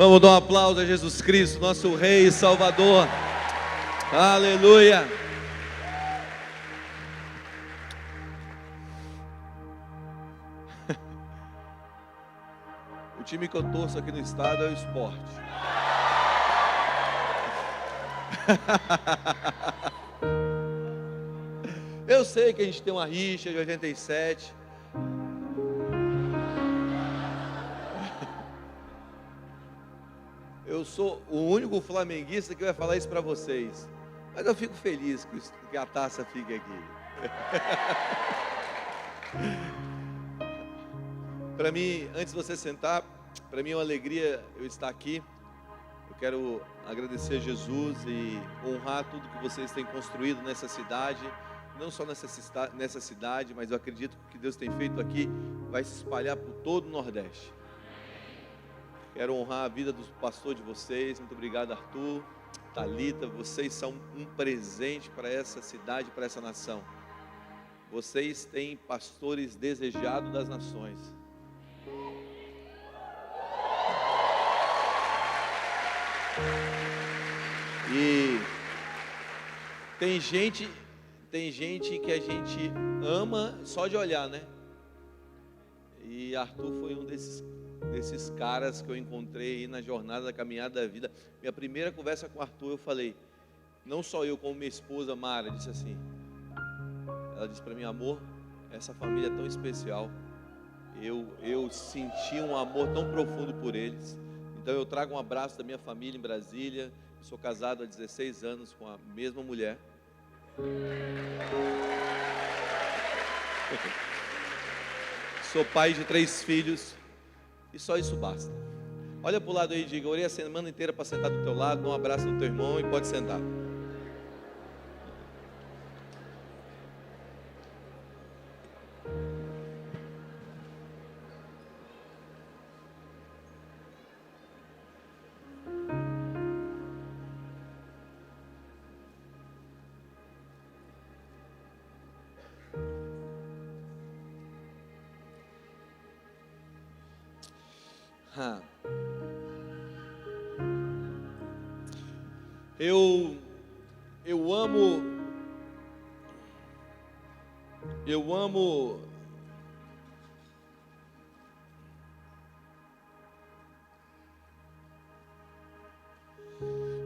Vamos dar um aplauso a Jesus Cristo, nosso Rei e Salvador. Aleluia. O time que eu torço aqui no estado é o Sport. Eu sei que a gente tem uma rixa de 87. Eu sou o único flamenguista que vai falar isso para vocês. Mas eu fico feliz que a taça fique aqui. Para mim, antes de você sentar, para mim é uma alegria eu estar aqui. Eu quero agradecer a Jesus e honrar tudo que vocês têm construído nessa cidade. Não só nessa cidade, mas eu acredito que o que Deus tem feito aqui vai se espalhar por todo o Nordeste. Quero honrar a vida do pastor de vocês. Muito obrigado, Arthur, Thalita. Vocês são um presente para essa cidade, para essa nação. Vocês têm pastores desejados das nações. E tem gente que a gente ama só de olhar, né? E Arthur foi um desses caras que eu encontrei aí na jornada da caminhada da vida. Minha primeira conversa com o Arthur, eu falei, não só eu, como minha esposa Mara, disse assim, ela disse para mim, amor, essa família é tão especial, eu senti um amor tão profundo por eles, então eu trago um abraço da minha família em Brasília. Eu sou casado há 16 anos com a mesma mulher. Sou pai de 3 filhos. E só isso basta. Olha para o lado aí e diga, orei a semana inteira para sentar do teu lado, dá um abraço no teu irmão e pode sentar.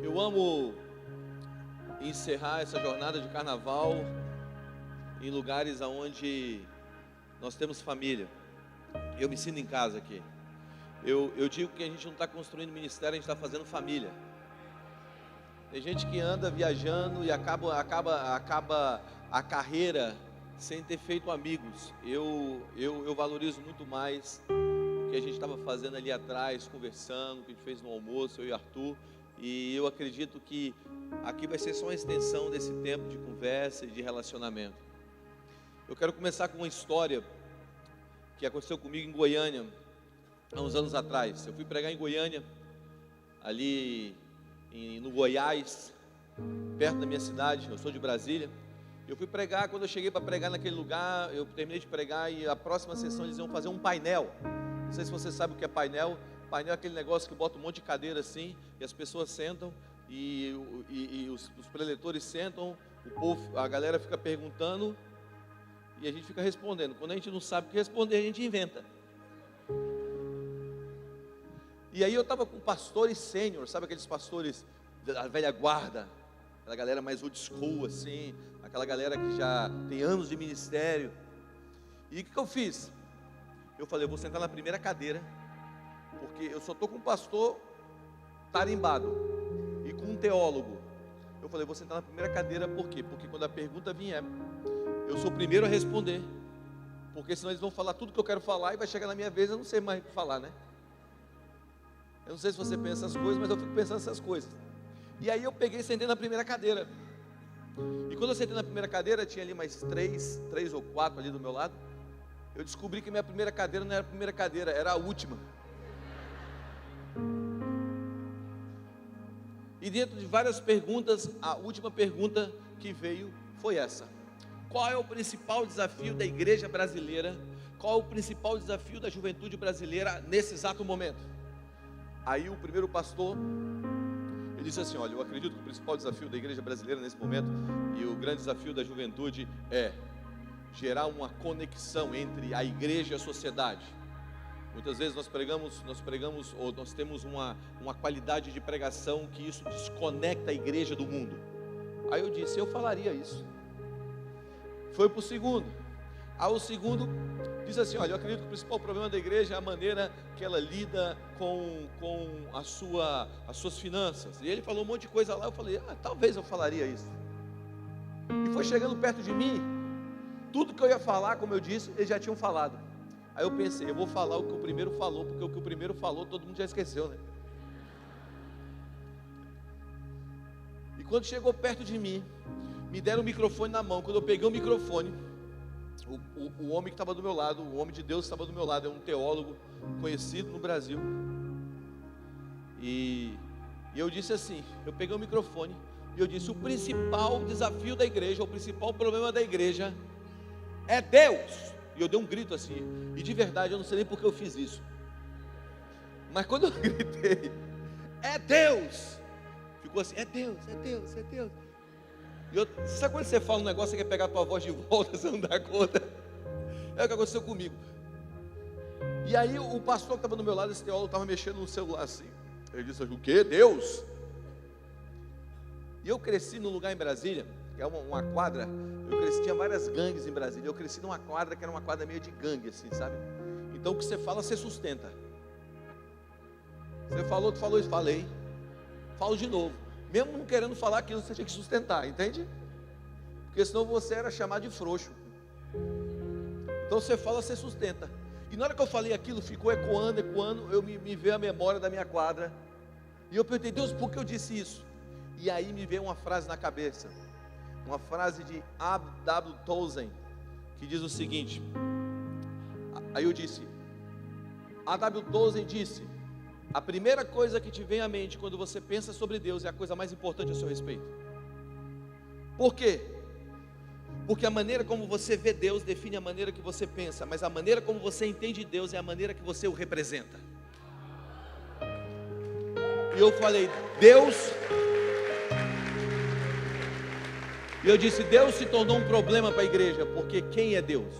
Eu amo encerrar essa jornada de carnaval em lugares onde nós temos família. Eu me sinto em casa aqui. Eu digo que a gente não está construindo ministério, a gente está fazendo família. Tem gente que anda viajando e acaba a carreira sem ter feito amigos. Eu valorizo muito mais o que a gente estava fazendo ali atrás, conversando, o que a gente fez no almoço, eu e Arthur. E eu acredito que aqui vai ser só uma extensão desse tempo de conversa e de relacionamento. Eu quero começar com uma história que aconteceu comigo em Goiânia, há uns anos atrás. Eu fui pregar em Goiânia, ali no Goiás, perto da minha cidade. Eu sou de Brasília. Eu fui pregar, quando eu cheguei para pregar naquele lugar, eu terminei de pregar e a próxima sessão eles iam fazer um painel. Não sei se você sabe o que é painel. Painel é aquele negócio que bota um monte de cadeira assim, e as pessoas sentam, e os preletores sentam, o povo, a galera fica perguntando, e a gente fica respondendo. Quando a gente não sabe o que responder, a gente inventa. E aí eu estava com pastores sênior, sabe aqueles pastores da velha guarda, aquela galera mais old school assim, aquela galera que já tem anos de ministério. E o que eu fiz? Eu falei, eu vou sentar na primeira cadeira, porque eu só estou com um pastor tarimbado e com um teólogo. Eu falei, vou sentar na primeira cadeira, por quê? Porque quando a pergunta vier, eu sou o primeiro a responder, porque senão eles vão falar tudo que eu quero falar e vai chegar na minha vez, eu não sei mais o que falar, né? Eu não sei se você pensa essas coisas, mas eu fico pensando essas coisas. E aí eu peguei e sentei na primeira cadeira. E quando eu sentei na primeira cadeira, tinha ali mais três ou quatro ali do meu lado. Eu descobri que minha primeira cadeira não era a primeira cadeira, era a última. E dentro de várias perguntas, a última pergunta que veio foi essa: qual é o principal desafio da igreja brasileira? Qual é o principal desafio da juventude brasileira nesse exato momento? Aí o primeiro pastor, ele disse assim: olha, eu acredito que o principal desafio da igreja brasileira nesse momento, e o grande desafio da juventude, é gerar uma conexão entre a igreja e a sociedade. Muitas vezes nós pregamos, ou nós temos uma qualidade de pregação que isso desconecta a igreja do mundo. Aí eu disse: eu falaria isso. Foi para o segundo. Aí o segundo diz assim: olha, eu acredito que o principal problema da igreja é a maneira que ela lida com as suas finanças. E ele falou um monte de coisa lá. Eu falei: talvez eu falaria isso. E foi chegando perto de mim, tudo que eu ia falar, como eu disse, eles já tinham falado. Aí eu pensei: eu vou falar o que o primeiro falou, porque o que o primeiro falou todo mundo já esqueceu, né? E quando chegou perto de mim, me deram o microfone na mão. Quando eu peguei o microfone, o homem que estava do meu lado, o homem de Deus estava do meu lado, é um teólogo conhecido no Brasil. E eu disse assim, eu peguei o microfone e eu disse: o principal desafio da igreja, o principal problema da igreja é Deus. E eu dei um grito assim, e de verdade eu não sei nem porque eu fiz isso, mas quando eu gritei: é Deus, ficou assim: é Deus, é Deus, é Deus. E sabe quando você fala um negócio, você quer pegar a tua voz de volta, você não dá conta? É o que aconteceu comigo. E aí o pastor que estava do meu lado, esse teólogo, estava mexendo no celular assim. Ele disse: o quê? Deus? E eu cresci num lugar em Brasília, que é uma quadra. Tinha várias gangues em Brasília. Eu cresci numa quadra que era uma quadra meio de gangue, assim, sabe? Então o que você fala, você sustenta. Você falou, tu falou isso, falei. Falo de novo. Mesmo não querendo falar aquilo, você tinha que sustentar, entende? Porque senão você era chamado de frouxo. Então você fala, você sustenta. E na hora que eu falei aquilo, ficou ecoando, eu me veio a memória da minha quadra. E eu perguntei: Deus, por que eu disse isso? E aí me veio uma frase na cabeça. Uma frase de A.W. Tozer, que diz o seguinte. Aí eu disse: A.W. Tozer disse: a primeira coisa que te vem à mente quando você pensa sobre Deus é a coisa mais importante a seu respeito. Por quê? Porque a maneira como você vê Deus define a maneira que você pensa, mas a maneira como você entende Deus é a maneira que você o representa. E eu falei: Deus... E eu disse: Deus se tornou um problema para a igreja, porque quem é Deus?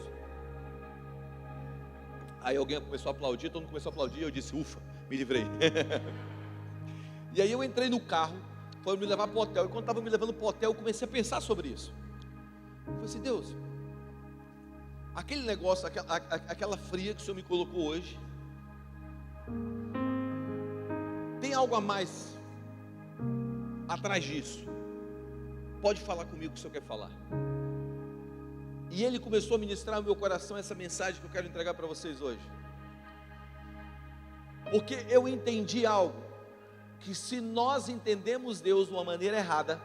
Aí alguém começou a aplaudir, todo mundo começou a aplaudir, e eu disse: ufa, me livrei. E aí eu entrei no carro, foram me levar para o hotel, e quando estavam me levando para o hotel, eu comecei a pensar sobre isso. Eu falei assim: Deus, aquele negócio, aquela fria que o Senhor me colocou hoje, tem algo a mais atrás disso? Pode falar comigo o que o Senhor quer falar. E Ele começou a ministrar no meu coração essa mensagem que eu quero entregar para vocês hoje. Porque eu entendi algo, que se nós entendemos Deus de uma maneira errada,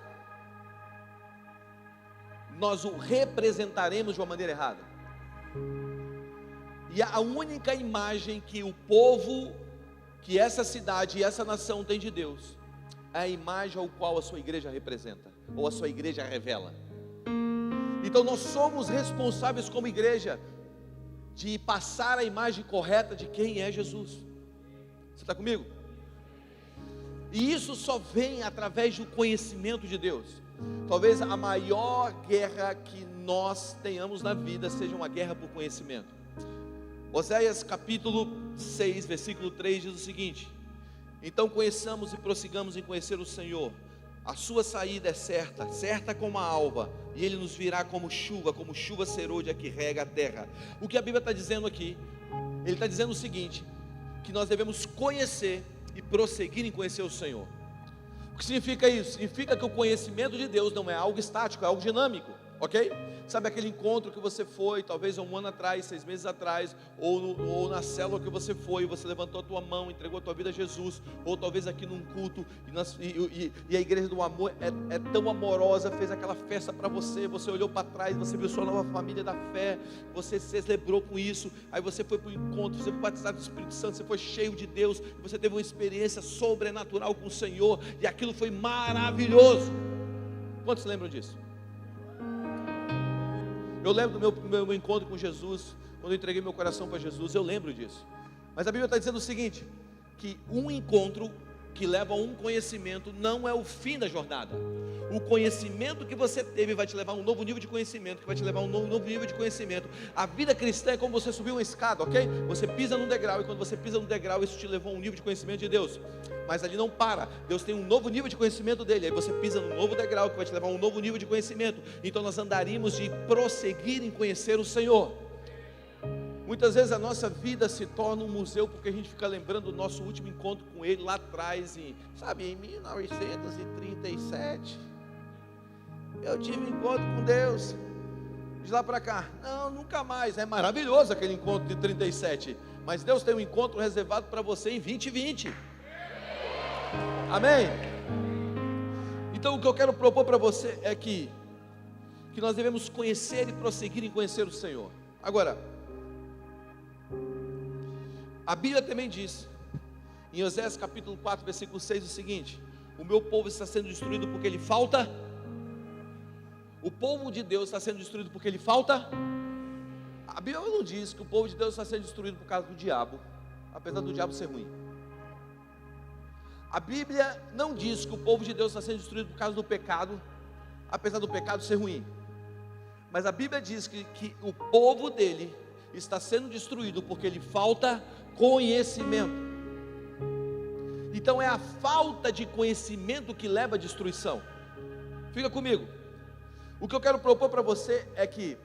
nós o representaremos de uma maneira errada. E a única imagem que o povo, que essa cidade e essa nação tem de Deus, é a imagem ao qual a sua igreja representa, ou a sua igreja revela. Então nós somos responsáveis como igreja de passar a imagem correta de quem é Jesus. Você está comigo? E isso só vem através do conhecimento de Deus. Talvez a maior guerra que nós tenhamos na vida seja uma guerra por conhecimento. Oséias capítulo 6, versículo 3 diz o seguinte: então conheçamos e prossigamos em conhecer o Senhor. A sua saída é certa, certa como a alva, e Ele nos virá como chuva serôdia que rega a terra. O que a Bíblia está dizendo aqui? Ele está dizendo o seguinte: que nós devemos conhecer e prosseguir em conhecer o Senhor. O que significa isso? Significa que o conhecimento de Deus não é algo estático, é algo dinâmico, ok? Sabe aquele encontro que você foi, talvez há um ano atrás, 6 meses atrás, ou na célula que você foi, você levantou a tua mão, entregou a tua vida a Jesus, ou talvez aqui num culto, e a igreja do amor é tão amorosa, fez aquela festa para você, você olhou para trás, você viu sua nova família da fé, você se celebrou com isso, aí você foi para o encontro, você foi batizado do Espírito Santo, você foi cheio de Deus, você teve uma experiência sobrenatural com o Senhor, e aquilo foi maravilhoso. Quantos lembram disso? Eu lembro do meu encontro com Jesus, quando eu entreguei meu coração para Jesus, eu lembro disso. Mas a Bíblia está dizendo o seguinte: que um encontro que leva a um conhecimento não é o fim da jornada. O conhecimento que você teve vai te levar a um novo nível de conhecimento, que vai te levar a um novo nível de conhecimento. A vida cristã é como você subir uma escada, ok? Você pisa num degrau, e quando você pisa num degrau, isso te levou a um nível de conhecimento de Deus. Mas ali não para, Deus tem um novo nível de conhecimento dele. Aí você pisa num novo degrau, que vai te levar a um novo nível de conhecimento. Então nós andaríamos de prosseguir em conhecer o Senhor. Muitas vezes a nossa vida se torna um museu, porque a gente fica lembrando do nosso último encontro com Ele lá atrás, em 1937, eu tive um encontro com Deus, de lá para cá, não, nunca mais. É maravilhoso aquele encontro de 37, mas Deus tem um encontro reservado para você em 2020, amém? Então o que eu quero propor para você é que nós devemos conhecer e prosseguir em conhecer o Senhor. Agora, a Bíblia também diz, em Oséias capítulo 4, versículo 6, o seguinte: o meu povo está sendo destruído porque lhe falta. O povo de Deus está sendo destruído porque lhe falta. A Bíblia não diz que o povo de Deus está sendo destruído por causa do diabo, apesar do diabo ser ruim. A Bíblia não diz que o povo de Deus está sendo destruído por causa do pecado, apesar do pecado ser ruim. Mas a Bíblia diz que o povo dele está sendo destruído porque lhe falta conhecimento. Então é a falta de conhecimento que leva à destruição. Fica comigo. O que eu quero propor para você é que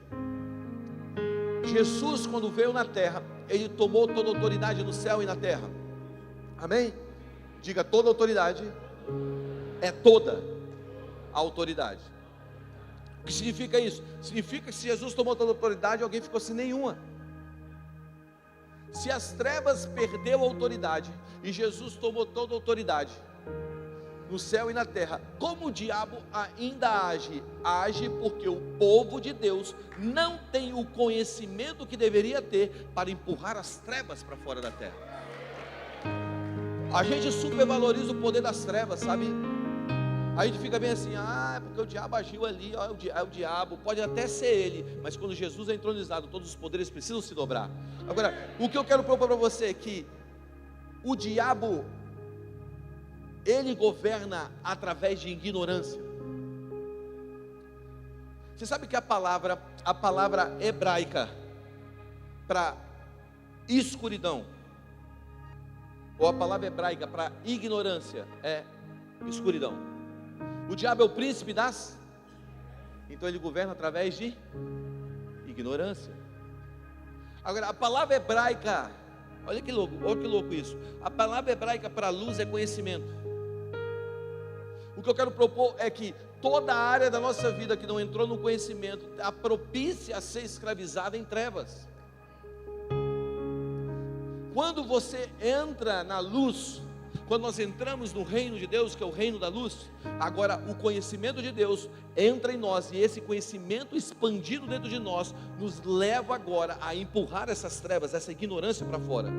Jesus, quando veio na terra, Ele tomou toda a autoridade no céu e na terra. Amém? Diga, toda autoridade é toda a autoridade. O que significa isso? Significa que se Jesus tomou toda a autoridade, alguém ficou sem nenhuma. Se as trevas perdeu a autoridade e Jesus tomou toda a autoridade no céu e na terra, como o diabo ainda age? Age porque o povo de Deus não tem o conhecimento que deveria ter para empurrar as trevas para fora da terra. A gente supervaloriza o poder das trevas, sabe? A gente fica bem assim, é porque o diabo agiu ali, é o diabo, pode até ser ele, mas quando Jesus é entronizado, todos os poderes precisam se dobrar. Agora, o que eu quero propor para você é que o diabo, ele governa através de ignorância. Você sabe que a palavra hebraica para escuridão, ou a palavra hebraica para ignorância é escuridão. O diabo é o príncipe das, então ele governa através de ignorância. Agora, a palavra hebraica, olha que louco isso. A palavra hebraica para luz é conhecimento. O que eu quero propor é que toda a área da nossa vida que não entrou no conhecimento está propícia a ser escravizada em trevas. Quando você entra na luz, quando nós entramos no reino de Deus, que é o reino da luz, agora o conhecimento de Deus entra em nós, e esse conhecimento expandido dentro de nós, nos leva agora a empurrar essas trevas, essa ignorância para fora.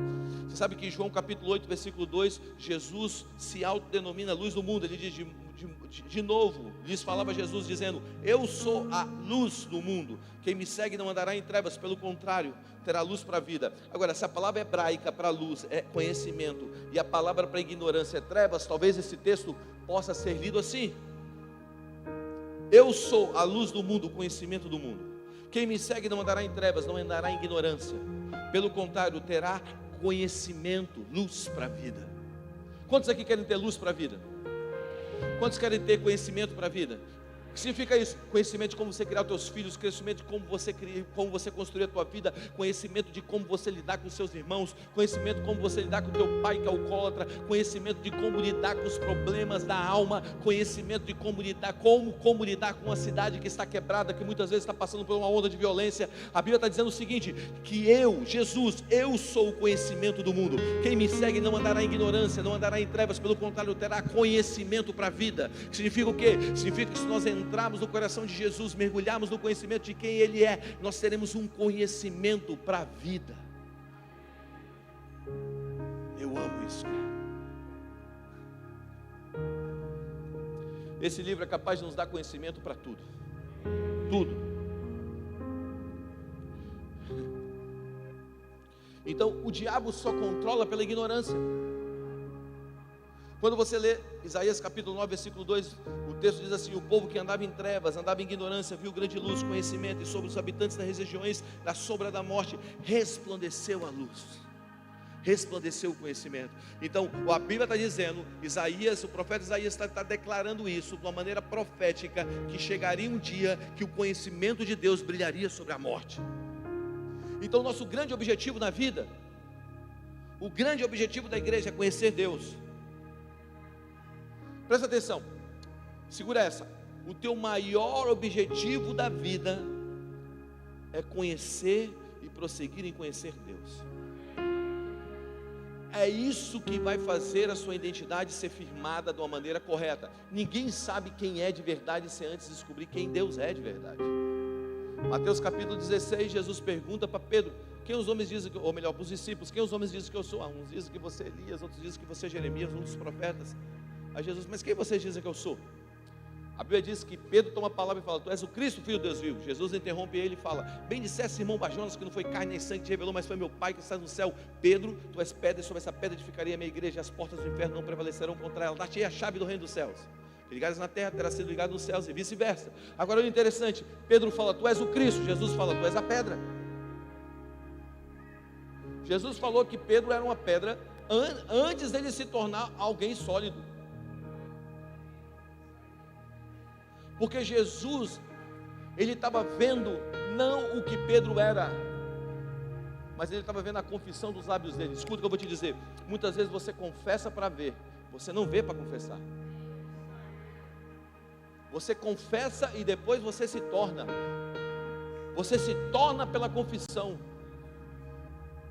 Você sabe que em João capítulo 8, versículo 2, Jesus se autodenomina luz do mundo. Ele diz de novo, lhes falava Jesus dizendo: eu sou a luz do mundo, quem me segue não andará em trevas, pelo contrário, terá luz para a vida. Agora, se a palavra hebraica para luz é conhecimento, e a palavra para ignorância é trevas, talvez esse texto possa ser lido assim: eu sou a luz do mundo, o conhecimento do mundo, quem me segue não andará em trevas, não andará em ignorância, pelo contrário, terá conhecimento, luz para a vida. Quantos aqui querem ter luz para a vida? Quantos querem ter conhecimento para a vida? O que significa isso? Conhecimento de como você criar os teus filhos, conhecimento de como você construir a tua vida, conhecimento de como você lidar com os seus irmãos, conhecimento de como você lidar com o teu pai que é alcoólatra, conhecimento de como lidar com os problemas da alma, conhecimento de como lidar com uma cidade que está quebrada, que muitas vezes está passando por uma onda de violência. A Bíblia está dizendo o seguinte, que eu, Jesus, eu sou o conhecimento do mundo. Quem me segue não andará em ignorância, não andará em trevas, pelo contrário, terá conhecimento para a vida. Significa o quê? Significa que se nós entrarmos no coração de Jesus, mergulharmos no conhecimento de quem Ele é, nós teremos um conhecimento para a vida. Eu amo isso, cara. Esse livro é capaz de nos dar conhecimento para tudo. Tudo. Então, o diabo só controla pela ignorância. Quando você lê Isaías capítulo 9, versículo 2, o texto diz assim: o povo que andava em trevas, andava em ignorância, viu grande luz, conhecimento, e sobre os habitantes das regiões da sombra da morte, resplandeceu a luz. Resplandeceu o conhecimento. Então a Bíblia está dizendo, Isaías, o profeta Isaías está declarando isso de uma maneira profética, que chegaria um dia que o conhecimento de Deus brilharia sobre a morte. Então nosso grande objetivo na vida, o grande objetivo da igreja é conhecer Deus. Presta atenção, segura essa. O teu maior objetivo da vida é conhecer e prosseguir em conhecer Deus. É isso que vai fazer a sua identidade ser firmada de uma maneira correta. Ninguém sabe quem é de verdade sem antes descobrir quem Deus é de verdade. Mateus capítulo 16, Jesus pergunta para Pedro: quem os homens dizem, ou melhor, para os discípulos, quem os homens dizem que eu sou? Uns dizem que você é Elias, outros dizem que você é Jeremias, um dos profetas. Aí Jesus: mas quem vocês dizem que eu sou? A Bíblia diz que Pedro toma a palavra e fala: tu és o Cristo, filho de Deus vivo. Jesus interrompe ele e fala: bem disseste, irmão Barjonas, que não foi carne nem sangue que te revelou, mas foi meu Pai que está no céu. Pedro, tu és pedra, e sobre essa pedra edificaria a minha igreja, e as portas do inferno não prevalecerão contra ela. Dar-te-ei a chave do reino dos céus. Que ligares na terra, terá sido ligado nos céus, e vice-versa. Agora, o interessante, Pedro fala: tu és o Cristo. Jesus fala: tu és a pedra. Jesus falou que Pedro era uma pedra antes dele se tornar alguém sólido. Porque Jesus, ele estava vendo não o que Pedro era, mas ele estava vendo a confissão dos lábios dele. Escuta o que eu vou te dizer: muitas vezes você confessa para ver, você não vê para confessar. Você confessa e depois você se torna. Você se torna pela confissão.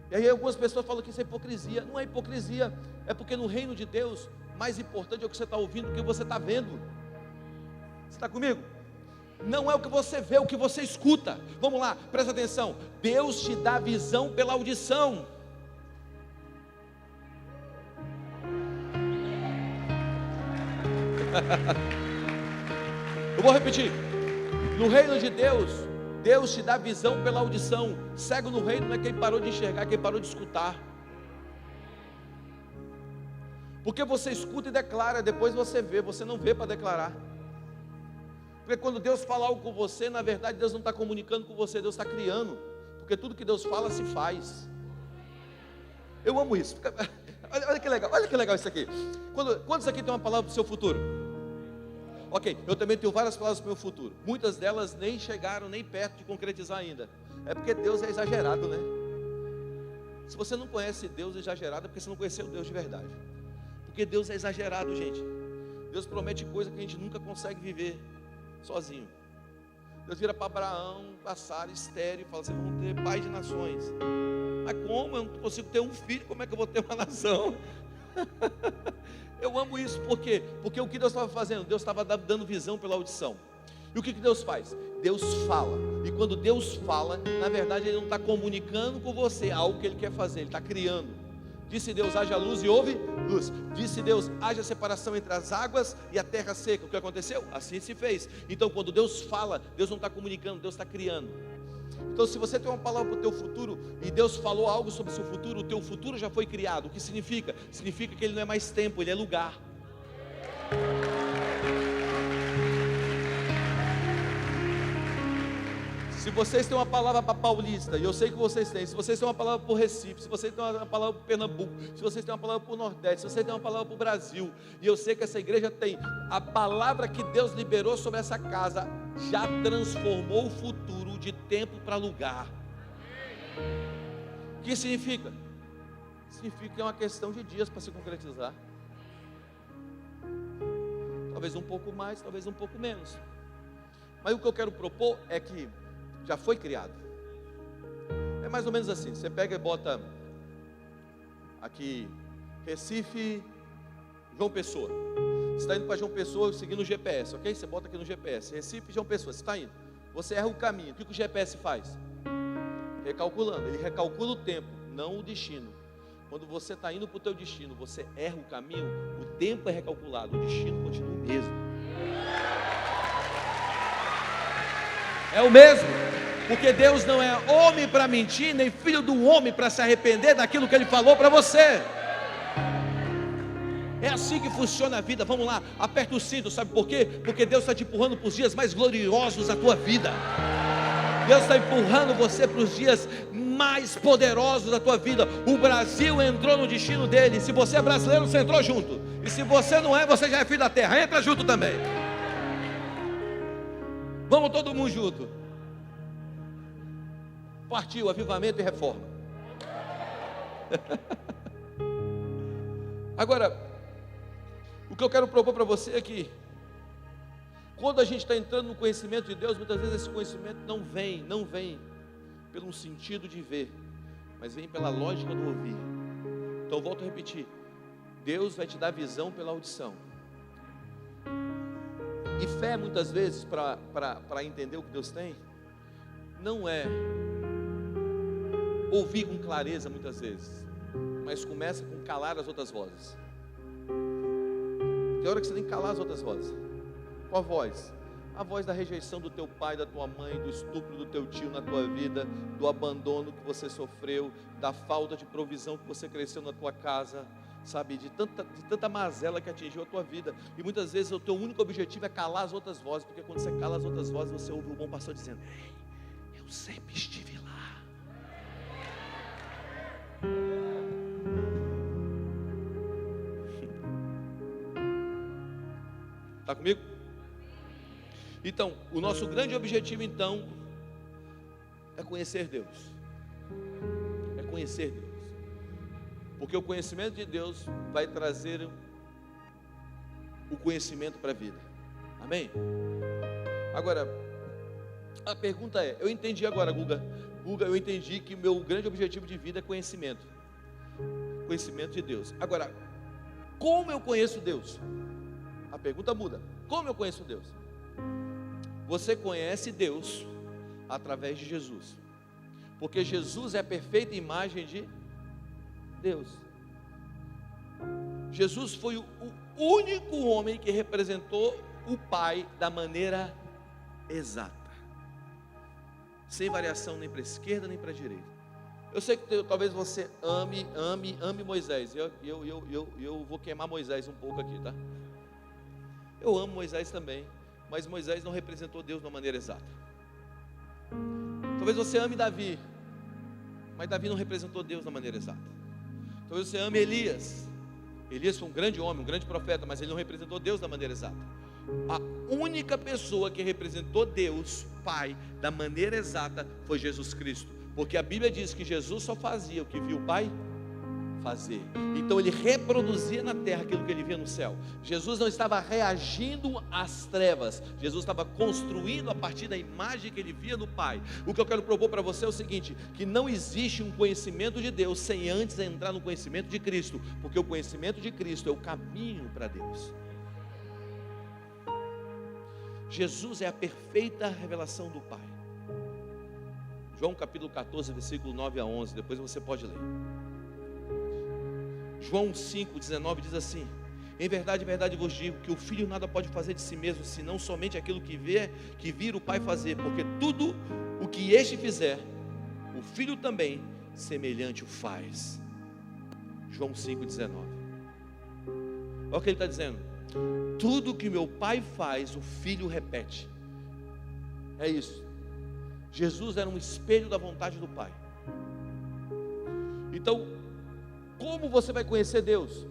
E aí algumas pessoas falam que isso é hipocrisia. Não é hipocrisia, é porque no reino de Deus, mais importante é o que você está ouvindo do que você está vendo. Você está comigo? Não é o que você vê, é o que você escuta. Vamos lá, presta atenção. Deus te dá visão pela audição. Eu vou repetir. No reino de Deus, Deus te dá visão pela audição. Cego no reino não é quem parou de enxergar, é quem parou de escutar. Porque você escuta e declara, depois você vê, você não vê para declarar. Porque quando Deus fala algo com você, na verdade Deus não está comunicando com você, Deus está criando. Porque tudo que Deus fala se faz. Eu amo isso. Olha que legal isso aqui. Quantos aqui tem uma palavra para o seu futuro? Ok, eu também tenho várias palavras para o meu futuro. Muitas delas nem chegaram nem perto de concretizar ainda. É porque Deus é exagerado, né? Se você não conhece Deus exagerado, é porque você não conheceu Deus de verdade. Porque Deus é exagerado, gente. Deus promete coisa que a gente nunca consegue viver sozinho. Deus vira para Abraão, para Sara, estéril, e fala assim: vamos ter pai de nações. Mas como? Eu não consigo ter um filho, como é que eu vou ter uma nação? Eu amo isso, por quê? Porque o que Deus estava fazendo? Deus estava dando visão pela audição. E o que Deus faz? Deus fala. E quando Deus fala, na verdade Ele não está comunicando com você algo que Ele quer fazer, Ele está criando. Disse Deus: haja luz e houve luz. Disse Deus: haja separação entre as águas e a terra seca. O que aconteceu? Assim se fez. Então quando Deus fala, Deus não está comunicando, Deus está criando. Então se você tem uma palavra para o teu futuro, e Deus falou algo sobre o seu futuro, o teu futuro já foi criado. O que significa? Significa que ele não é mais tempo, ele é lugar. Se vocês têm uma palavra para Paulista, e eu sei que vocês têm, se vocês têm uma palavra para o Recife, se vocês têm uma palavra para o Pernambuco, se vocês têm uma palavra para o Nordeste, se vocês têm uma palavra para o Brasil, e eu sei que essa igreja tem, a palavra que Deus liberou sobre essa casa, já transformou o futuro de tempo para lugar. O que significa? Significa que é uma questão de dias para se concretizar. Talvez um pouco mais, talvez um pouco menos. Mas o que eu quero propor é que já foi criado. É mais ou menos assim: você pega e bota aqui Recife, João Pessoa. Você está indo para João Pessoa seguindo o GPS, ok? Você bota aqui no GPS, Recife, João Pessoa, você está indo. Você erra o caminho, o que o GPS faz? Recalculando, ele recalcula o tempo, não o destino. Quando você está indo para o teu destino, você erra o caminho, o tempo é recalculado, o destino continua o mesmo. É o mesmo, porque Deus não é homem para mentir, nem filho do homem para se arrepender daquilo que Ele falou para você. É assim. assim que funciona a vida. Vamos lá, aperta o cinto, sabe por quê? Porque Deus está te empurrando para os dias mais gloriosos da tua vida. Deus está empurrando você para os dias mais poderosos da tua vida. O Brasil entrou no destino dele. Se você é brasileiro, você entrou junto. E se você não é, você já é filho da terra. Entra junto também. Vamos todo mundo junto. Partiu avivamento e reforma. Agora, o que eu quero propor para você é que quando a gente está entrando no conhecimento de Deus, muitas vezes esse conhecimento não vem pelo sentido de ver, mas vem pela lógica do ouvir. Então volto a repetir, Deus vai te dar visão pela audição. E fé muitas vezes, para entender o que Deus tem, não é ouvir com clareza muitas vezes, mas começa com calar as outras vozes. Tem hora que você tem que calar as outras vozes. Qual voz? A voz da rejeição do teu pai, da tua mãe, do estupro do teu tio na tua vida, do abandono que você sofreu, da falta de provisão que você cresceu na tua casa, sabe, de tanta mazela que atingiu a tua vida. E muitas vezes o teu único objetivo é calar as outras vozes, porque quando você cala as outras vozes, você ouve o bom pastor dizendo: ei, eu sempre estive lá. Está comigo? Então, o nosso grande objetivo então é conhecer Deus. É conhecer Deus. Porque o conhecimento de Deus vai trazer o conhecimento para a vida. Amém? Agora, a pergunta é, eu entendi agora, Guga, eu entendi que o meu grande objetivo de vida é conhecimento. Conhecimento de Deus. Agora, como eu conheço Deus? A pergunta muda. Como eu conheço Deus? Você conhece Deus através de Jesus, porque Jesus é a perfeita imagem de Deus. Jesus foi o único homem que representou o Pai da maneira exata, sem variação nem para a esquerda nem para a direita. Eu sei que talvez você ame Moisés. Eu vou queimar Moisés um pouco aqui, tá? Eu amo Moisés também, mas Moisés não representou Deus de uma maneira exata. Talvez você ame Davi, mas Davi não representou Deus da maneira exata. Talvez você ame Elias. Elias foi um grande homem, um grande profeta, mas ele não representou Deus da maneira exata. A única pessoa que representou Deus, Pai, da maneira exata foi Jesus Cristo, porque a Bíblia diz que Jesus só fazia o que viu o Pai fazer. Então ele reproduzia na terra aquilo que ele via no céu. Jesus não estava reagindo às trevas, Jesus estava construindo a partir da imagem que ele via no Pai. O que eu quero propor para você é o seguinte: que não existe um conhecimento de Deus sem antes entrar no conhecimento de Cristo, porque o conhecimento de Cristo é o caminho para Deus. Jesus é a perfeita revelação do Pai. João capítulo 14, versículo 9 a 11, depois você pode ler. João 5,19 diz assim: em verdade vos digo que o Filho nada pode fazer de si mesmo, senão somente aquilo que vir o Pai fazer, porque tudo o que este fizer, o Filho também semelhante o faz. João 5,19. Olha o que ele está dizendo: tudo que meu Pai faz, o Filho repete. É isso. Jesus era um espelho da vontade do Pai. Então, como você vai conhecer Deus?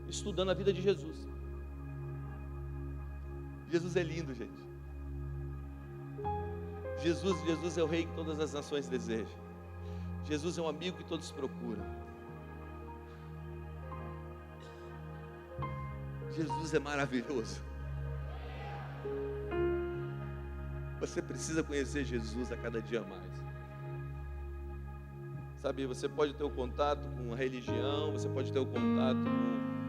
Estudando a vida de Jesus. Jesus é lindo, gente. Jesus é o rei que todas as nações desejam. Jesus é um amigo que todos procuram. Jesus é maravilhoso. Você precisa conhecer Jesus a cada dia mais. Sabe, você pode ter o contato com a religião, você pode ter o contato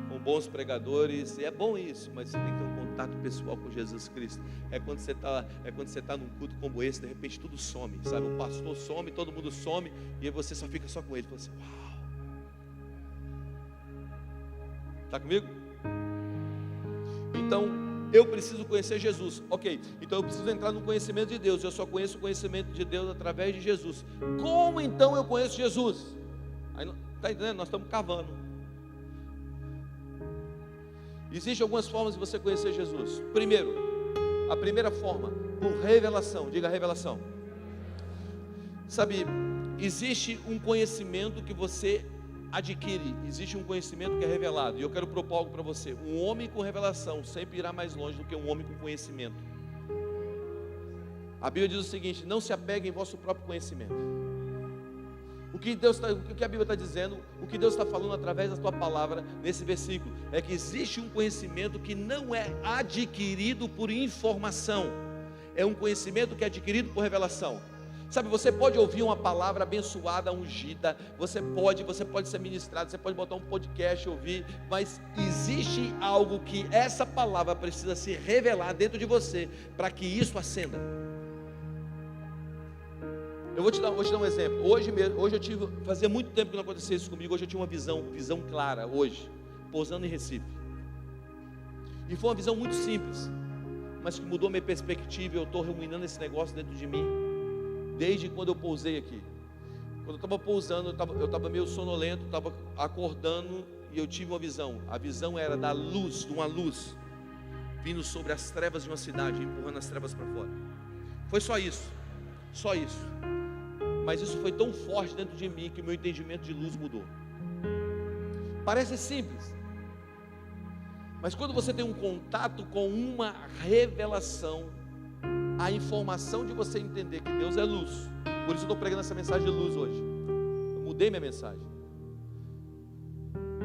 com bons pregadores, e é bom isso, mas você tem que ter um contato pessoal com Jesus Cristo. É quando você está num culto como esse, de repente tudo some, sabe? O pastor some, todo mundo some, e aí você só fica só com ele. Você, uau! Está comigo? Então, eu preciso conhecer Jesus. Ok, então eu preciso entrar no conhecimento de Deus. Eu só conheço o conhecimento de Deus através de Jesus. Como então eu conheço Jesus? Aí, está entendendo? Nós estamos cavando. Existem algumas formas de você conhecer Jesus. Primeiro, a primeira forma, por revelação. Diga revelação. Sabe, existe um conhecimento que você adquire, existe um conhecimento que é revelado. E eu quero propor algo para você. Um homem com revelação sempre irá mais longe do que um homem com conhecimento. A Bíblia diz o seguinte: não se apegue em vosso próprio conhecimento. O que a Bíblia está dizendo, o que Deus está falando através da tua palavra nesse versículo, é que existe um conhecimento que não é adquirido por informação, é um conhecimento que é adquirido por revelação. Sabe, você pode ouvir uma palavra abençoada, ungida, você pode ser ministrado, você pode botar um podcast e ouvir, mas existe algo que essa palavra precisa se revelar dentro de você, para que isso acenda. Eu vou te dar um exemplo. Hoje fazia muito tempo que não acontecia isso comigo. Hoje eu tinha uma visão clara, hoje, pousando em Recife. E foi uma visão muito simples, mas que mudou minha perspectiva. Eu estou ruminando esse negócio dentro de mim, desde quando eu pousei aqui. Quando eu estava pousando, eu estava meio sonolento, estava acordando, e eu tive uma visão. A visão era da luz, de uma luz, vindo sobre as trevas de uma cidade, empurrando as trevas para fora. Foi só isso. Mas isso foi tão forte dentro de mim que o meu entendimento de luz mudou. Parece simples, mas quando você tem um contato com uma revelação, a informação de você entender que Deus é luz. Por isso eu estou pregando essa mensagem de luz hoje. Eu mudei minha mensagem.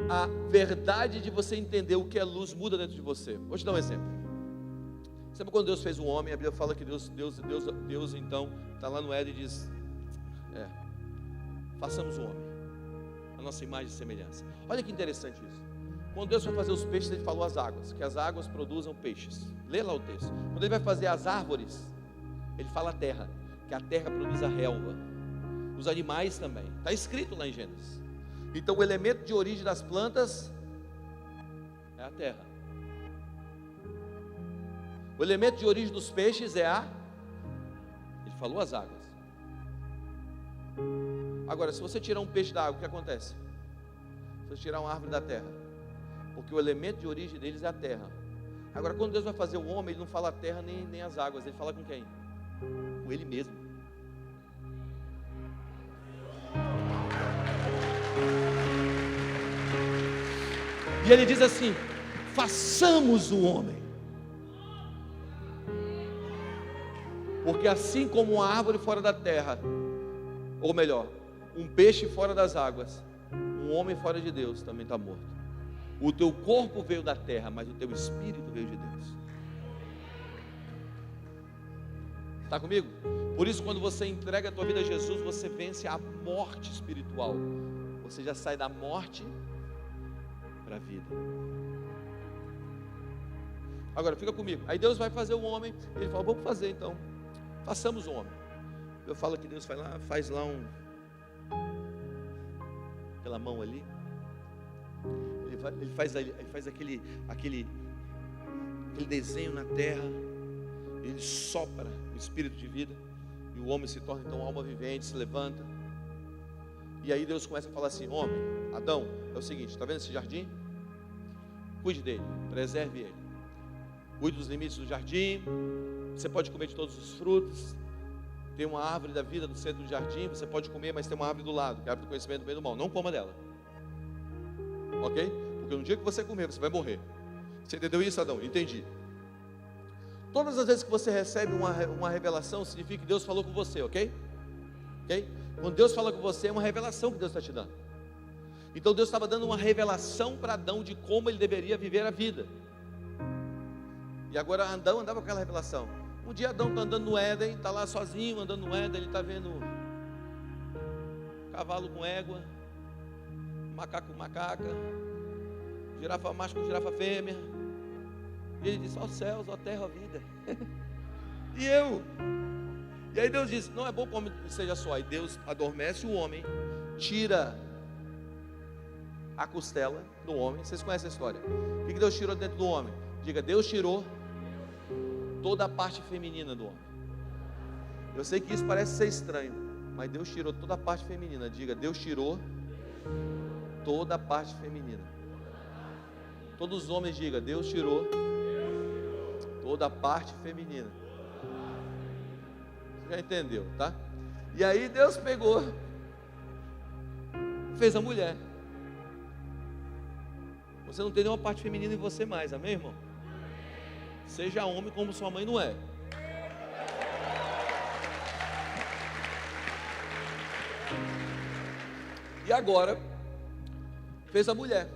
A verdade de você entender o que é luz muda dentro de você. Vou te dar um exemplo. Sabe quando Deus fez o homem? A Bíblia fala que Deus então está lá no Éden e diz: façamos o homem a nossa imagem e semelhança. Olha que interessante isso. Quando Deus foi fazer os peixes, Ele falou as águas, que as águas produzam peixes. Lê lá o texto. Quando Ele vai fazer as árvores, Ele fala a terra, que a terra produz a relva. Os animais também, está escrito lá em Gênesis. Então o elemento de origem das plantas é a terra. O elemento de origem dos peixes é Ele falou as águas. Agora, se você tirar um peixe da água, o que acontece? Se você tirar uma árvore da terra, porque o elemento de origem deles é a terra. Agora, quando Deus vai fazer o homem, Ele não fala a terra nem as águas. Ele fala com quem? Com Ele mesmo. E Ele diz assim: façamos o homem. Porque assim como uma árvore fora da terra, ou melhor, um peixe fora das águas, um homem fora de Deus também está morto. O teu corpo veio da terra, mas o teu espírito veio de Deus. Está comigo? Por isso, quando você entrega a tua vida a Jesus, você vence a morte espiritual. Você já sai da morte para a vida. Agora, fica comigo. Aí Deus vai fazer o homem. Ele fala: vamos fazer então. Façamos o homem. Eu falo que Deus faz lá aquela mão ali. Ele faz aquele desenho na terra. Ele sopra o espírito de vida, e o homem se torna então alma vivente, se levanta. E aí Deus começa a falar assim: homem, Adão, é o seguinte, está vendo esse jardim? Cuide dele, preserve ele, cuide dos limites do jardim. Você pode comer de todos os frutos. Tem uma árvore da vida no centro do jardim, você pode comer, mas tem uma árvore do lado, que é a árvore do conhecimento do bem e do mal. Não coma dela, ok? Porque no dia que você comer, você vai morrer. Você entendeu isso, Adão? Entendi. Todas as vezes que você recebe uma revelação, significa que Deus falou com você, ok? Quando Deus fala com você, é uma revelação que Deus está te dando. Então Deus estava dando uma revelação para Adão de como ele deveria viver a vida. E agora Adão andava com aquela revelação. Um dia Adão está andando no Éden, está lá sozinho andando no Éden, ele está vendo cavalo com égua, macaco com macaca, girafa macho com girafa fêmea. E ele disse: ó céus, ó terra, ó vida. E eu? E aí Deus disse: não é bom que o homem seja só. E Deus adormece o homem, tira a costela do homem. Vocês conhecem a história? O que Deus tirou dentro do homem? Diga: Deus tirou toda a parte feminina do homem. Eu sei que isso parece ser estranho, mas Deus tirou toda a parte feminina. Diga: Deus tirou toda a parte feminina. Todos os homens digam: Deus tirou toda a parte feminina. Você já entendeu, tá? E aí Deus pegou, fez a mulher. Você não tem nenhuma parte feminina em você mais, amém, irmão? Seja homem como sua mãe não é. E agora fez a mulher.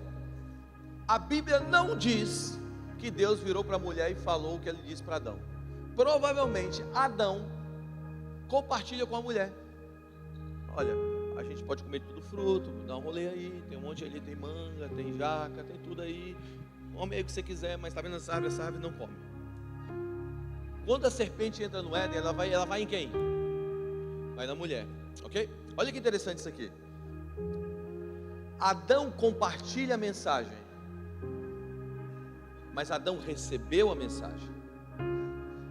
A Bíblia não diz que Deus virou para a mulher e falou o que ele disse para Adão. Provavelmente Adão compartilha com a mulher. Olha, a gente pode comer tudo fruto, dá um rolê aí, tem um monte ali, tem manga, tem jaca, tem tudo aí. Come aí o que você quiser, mas está vendo essa árvore não come. Quando a serpente entra no Éden, ela vai em quem? Vai na mulher, ok? Olha que interessante isso aqui. Adão compartilha a mensagem, mas Adão recebeu a mensagem.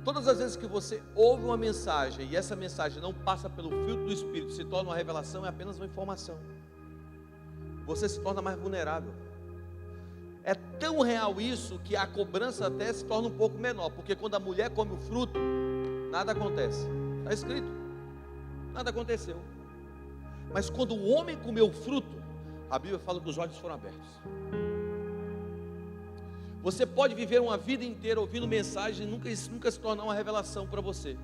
Todas as vezes que você ouve uma mensagem e essa mensagem não passa pelo filtro do Espírito, se torna uma revelação, é apenas uma informação. Você se torna mais vulnerável. É tão real isso que a cobrança até se torna um pouco menor, porque quando a mulher come o fruto, nada acontece. Está escrito, nada aconteceu. Mas quando o homem comeu o fruto, a Bíblia fala que os olhos foram abertos. Você pode viver uma vida inteira ouvindo mensagem e isso nunca se tornar uma revelação para você.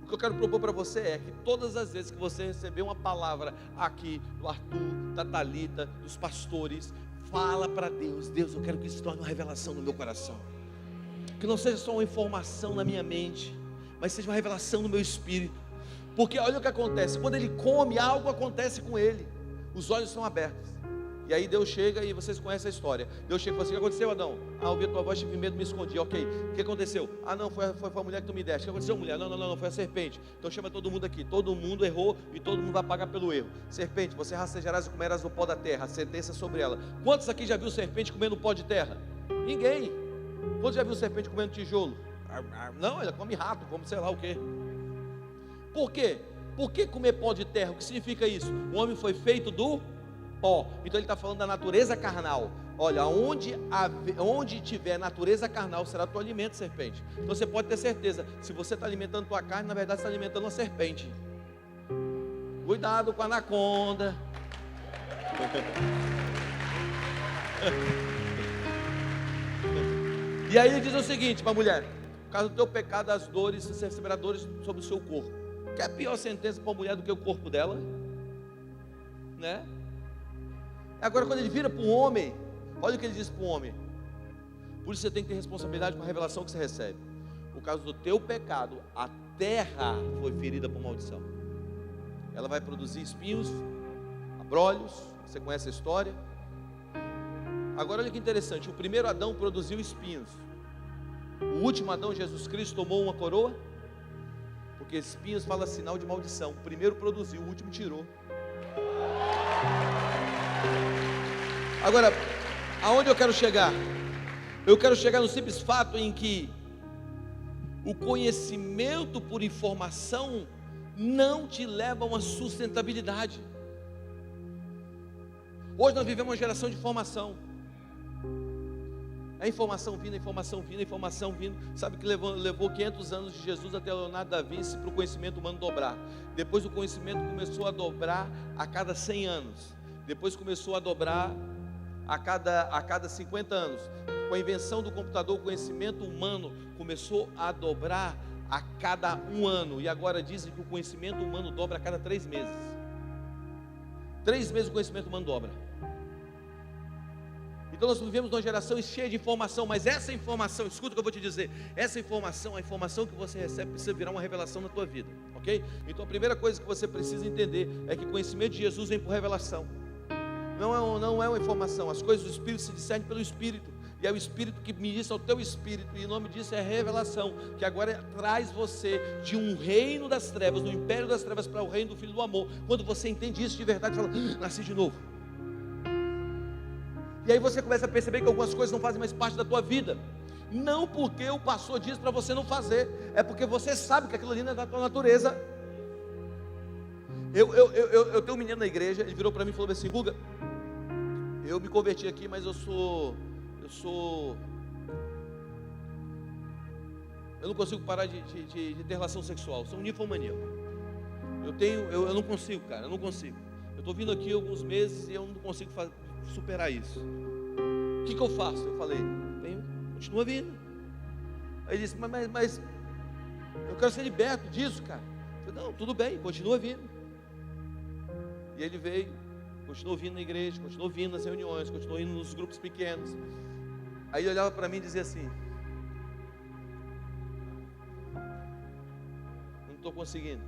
O que eu quero propor para você é que todas as vezes que você receber uma palavra aqui, do Arthur, da Thalita, dos pastores, fala para Deus: Deus, eu quero que isso se torne uma revelação no meu coração. Que não seja só uma informação na minha mente, mas seja uma revelação no meu espírito. Porque olha o que acontece, quando ele come, algo acontece com ele. Os olhos são abertos. E aí Deus chega, e vocês conhecem a história. Deus chega e fala assim: o que aconteceu, Adão? Ouvi a tua voz, tive medo, me escondi. Ok, o que aconteceu? Não, foi a mulher que tu me deste. O que aconteceu, mulher? Não, foi a serpente. Então chama todo mundo aqui. Todo mundo errou e todo mundo vai pagar pelo erro. Serpente, você rastejarás e comerás o pó da terra, a sentença sobre ela. Quantos aqui já viu serpente comendo pó de terra? Ninguém. Quantos já viu serpente comendo tijolo? Não, ela come rato, come sei lá o quê. Por quê? Por que comer pó de terra? O que significa isso? O homem foi feito do pó. Então ele está falando da natureza carnal. Olha, onde tiver natureza carnal será teu alimento, serpente. Então você pode ter certeza, se você está alimentando tua carne, na verdade você está alimentando uma serpente. Cuidado com a anaconda. E aí ele diz o seguinte para a mulher: por causa do teu pecado, as dores, você receberá dores sobre o seu corpo. Que é a pior sentença para a mulher do que o corpo dela, né? Agora quando ele vira para o homem, olha o que ele diz para o homem: por isso você tem que ter responsabilidade com a revelação que você recebe. Por causa do teu pecado, a terra foi ferida por maldição. Ela vai produzir espinhos, abrolhos. Você conhece a história. Agora olha que interessante, o primeiro Adão produziu espinhos. O último Adão, Jesus Cristo, tomou uma coroa. Porque espinhos fala sinal de maldição. O primeiro produziu, o último tirou. Agora, aonde eu quero chegar? Eu quero chegar no simples fato em que o conhecimento por informação não te leva a uma sustentabilidade. Hoje nós vivemos uma geração de informação. A informação vindo, a informação vindo, a informação vindo. Sabe que levou 500 anos de Jesus até Leonardo da Vinci para o conhecimento humano dobrar. Depois o conhecimento começou a dobrar a cada 100 anos. Depois começou a dobrar a cada 50 anos. Com a invenção do computador, o conhecimento humano começou a dobrar a cada 1 ano. E agora dizem que o conhecimento humano dobra a cada 3 meses. 3 meses o conhecimento humano dobra. Então nós vivemos numa geração cheia de informação, mas essa informação, escuta o que eu vou te dizer, essa informação, a informação que você recebe precisa virar uma revelação na tua vida, ok? Então a primeira coisa que você precisa entender é que o conhecimento de Jesus vem por revelação. Não é uma informação, as coisas do Espírito se discernem pelo Espírito, e é o Espírito que ministra ao teu Espírito, e o nome disso é revelação, que agora traz você de um reino das trevas, do império das trevas, para o reino do Filho do Amor. Quando você entende isso de verdade, fala: nasci de novo. E aí você começa a perceber que algumas coisas não fazem mais parte da tua vida. Não porque o pastor diz para você não fazer, é porque você sabe que aquilo ali não é da tua natureza. Eu tenho um menino na igreja, ele virou para mim e falou assim: Guga, eu me converti aqui, mas eu sou não consigo parar de ter relação sexual, sou um ninfomaníaco. Eu não consigo, cara, eu não consigo. Eu estou vindo aqui alguns meses e eu não consigo superar isso. O que eu faço? Eu falei, continua vindo. Aí ele disse, mas eu quero ser liberto disso, cara. Eu falei, não, tudo bem, continua vindo. E ele veio, continuou vindo na igreja, continuou vindo nas reuniões, continuou indo nos grupos pequenos. Aí ele olhava para mim e dizia assim, não estou conseguindo.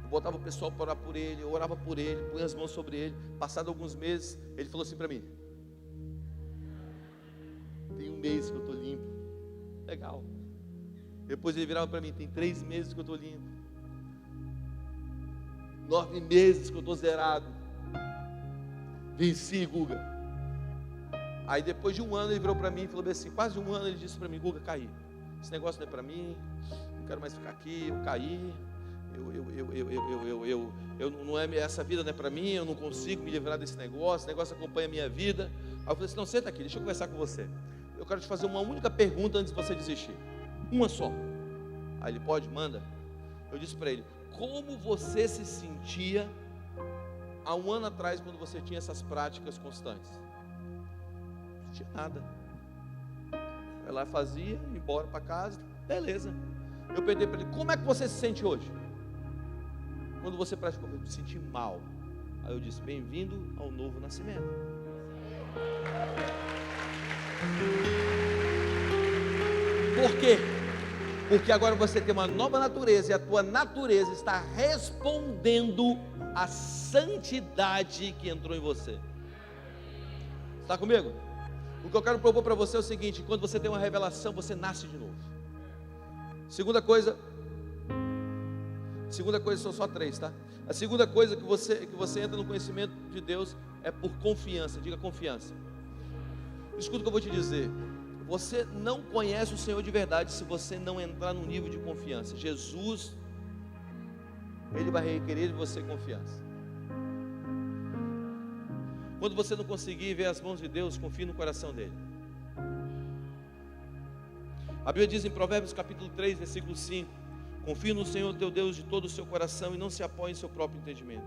Eu botava o pessoal para orar por ele, eu orava por ele, punha as mãos sobre ele. Passado alguns meses, ele falou assim para mim, tem 1 mês que eu estou limpo. Legal. Depois ele virava para mim, tem 3 meses que eu estou limpo. 9 meses que eu estou zerado. Venci, Guga. Aí depois de 1 ano ele virou para mim e falou assim, quase 1 ano ele disse para mim, Guga, caí. Esse negócio não é para mim, não quero mais ficar aqui, eu caí. Não é, essa vida não é para mim, eu não consigo me livrar desse negócio, esse negócio acompanha a minha vida. Aí eu falei assim, não, senta aqui, deixa eu conversar com você. Eu quero te fazer uma única pergunta antes de você desistir. Uma só. Aí ele, pode, manda. Eu disse para ele, como você se sentia há 1 ano atrás, quando você tinha essas práticas constantes? Não tinha nada. Vai lá, fazia, ia embora para casa, beleza. Eu perguntei para ele, como é que você se sente hoje? Quando você praticou, eu me senti mal. Aí eu disse, bem-vindo ao novo nascimento. Por quê? Porque agora você tem uma nova natureza e a tua natureza está respondendo à santidade que entrou em você. Está comigo? O que eu quero propor para você é o seguinte, quando você tem uma revelação, você nasce de novo. Segunda coisa, são só 3, tá? A segunda coisa que você entra no conhecimento de Deus é por confiança. Diga confiança. Escuta o que eu vou te dizer. Você não conhece o Senhor de verdade se você não entrar num nível de confiança. Jesus, Ele vai requerer de você confiança. Quando você não conseguir ver as mãos de Deus, confie no coração dEle. A Bíblia diz em Provérbios capítulo 3, versículo 5, confie no Senhor teu Deus de todo o seu coração e não se apoie em seu próprio entendimento.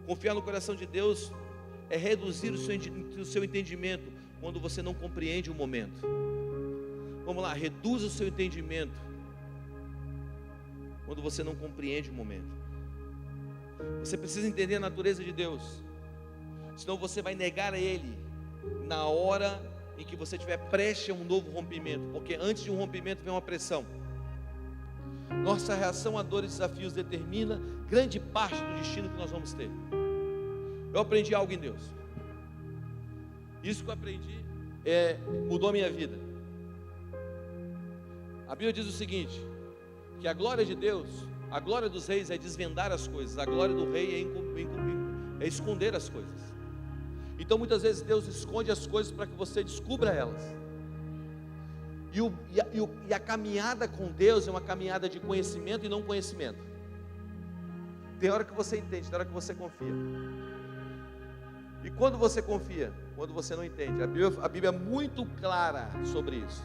Confiar no coração de Deus é reduzir o seu entendimento quando você não compreende o momento. Vamos lá, reduz o seu entendimento quando você não compreende o momento. Você precisa entender a natureza de Deus, senão você vai negar a Ele na hora em que você estiver prestes a um novo rompimento, porque antes de um rompimento vem uma pressão. Nossa reação a dores e desafios determina grande parte do destino que nós vamos ter. Eu aprendi algo em Deus. Isso que eu aprendi mudou a minha vida. A Bíblia diz o seguinte, que a glória de Deus, a glória dos reis é desvendar as coisas, a glória do rei é esconder as coisas. Então muitas vezes Deus esconde as coisas para que você descubra elas. E a caminhada com Deus é uma caminhada de conhecimento e não conhecimento. Tem hora que você entende, tem hora que você confia. E quando você confia, quando você não entende, a Bíblia é muito clara sobre isso.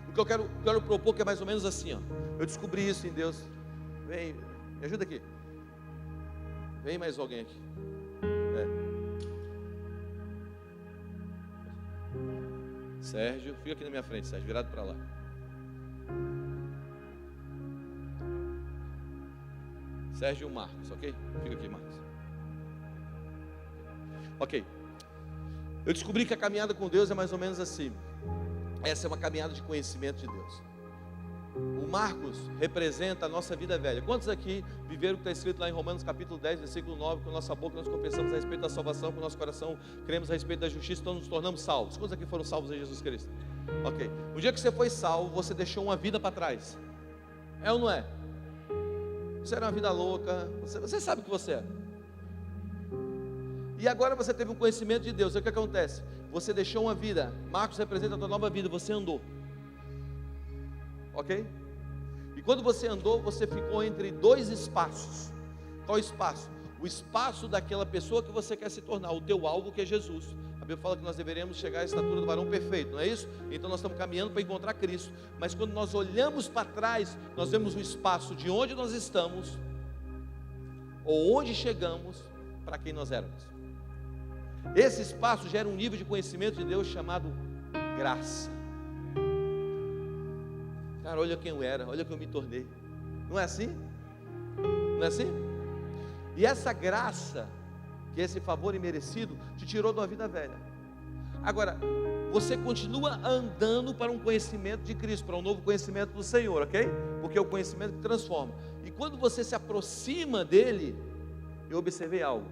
O que eu quero propor que é mais ou menos assim, ó. Eu descobri isso em Deus. Vem, me ajuda aqui. Vem mais alguém aqui. Sérgio, fica aqui na minha frente, Sérgio, virado para lá. Sérgio e o Marcos, ok? Fica aqui, Marcos. Ok. Eu descobri que a caminhada com Deus é mais ou menos assim. Essa é uma caminhada de conhecimento de Deus. O Marcos representa a nossa vida velha. Quantos aqui viveram o que está escrito lá em Romanos capítulo 10, versículo 9? Com a nossa boca nós confessamos a respeito da salvação, com o nosso coração cremos a respeito da justiça, então nos tornamos salvos. Quantos aqui foram salvos em Jesus Cristo? Ok. No dia que você foi salvo, você deixou uma vida para trás. É ou não é? Você era uma vida louca, você sabe o que você é. E agora você teve um conhecimento de Deus. O que acontece? Você deixou uma vida. Marcos representa a tua nova vida, você andou. Ok? E quando você andou, você ficou entre 2 espaços. Qual espaço? O espaço daquela pessoa que você quer se tornar, o teu alvo que é Jesus. A Bíblia fala que nós deveremos chegar à estatura do varão perfeito, não é isso? Então nós estamos caminhando para encontrar Cristo. Mas quando nós olhamos para trás, nós vemos o espaço de onde nós estamos, ou onde chegamos, para quem nós éramos. Esse espaço gera um nível de conhecimento de Deus chamado graça. Cara, olha quem eu era, olha quem eu me tornei. Não é assim? Não é assim? E essa graça, que é esse favor imerecido, te tirou de uma vida velha. Agora, você continua andando para um conhecimento de Cristo, para um novo conhecimento do Senhor, ok? Porque é o conhecimento que transforma. E quando você se aproxima dele, eu observei algo: